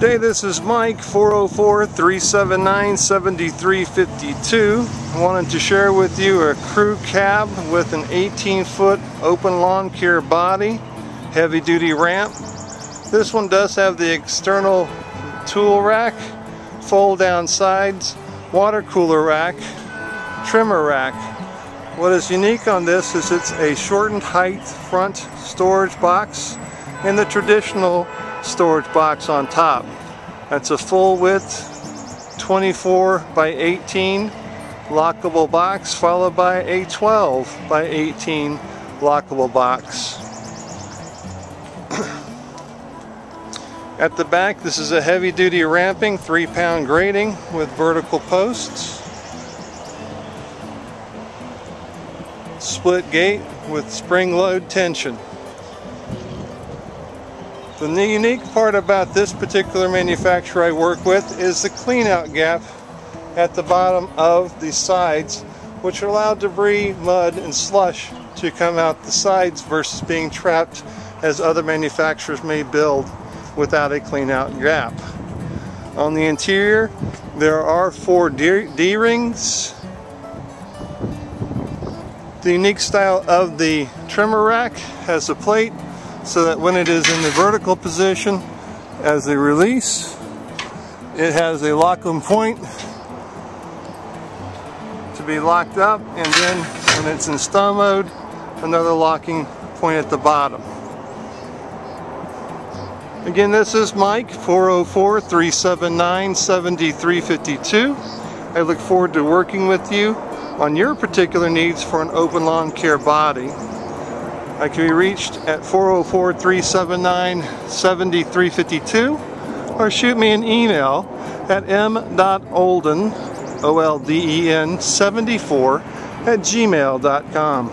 Good day, this is Mike, 404-379-7352. I wanted to share with you a crew cab with an 18-foot open lawn care body, heavy-duty ramp. This one does have the external tool rack, fold-down sides, water cooler rack, trimmer rack. What is unique on this is it's a shortened height front storage box and the traditional storage box on top. That's a full width 24 by 18 lockable box followed by a 12 by 18 lockable box. At the back, this is a heavy-duty ramping 3-pound grating with vertical posts. Split gate with spring load tension. The unique part about this particular manufacturer I work with is the clean out gap at the bottom of the sides, which allow debris, mud, and slush to come out the sides versus being trapped as other manufacturers may build without a clean out gap. On the interior, there are 4 D-rings. The unique style of the trimmer rack has a plate so that when it is in the vertical position as a release, it has a locking point to be locked up, and then when it's in stun mode, another locking point at the bottom. Again, this is Mike, 404-379-7352. I look forward to working with you on your particular needs for an open lawn care body. I can be reached at 404-379-7352 or shoot me an email at m.olden, O-L-D-E-N 74 @gmail.com.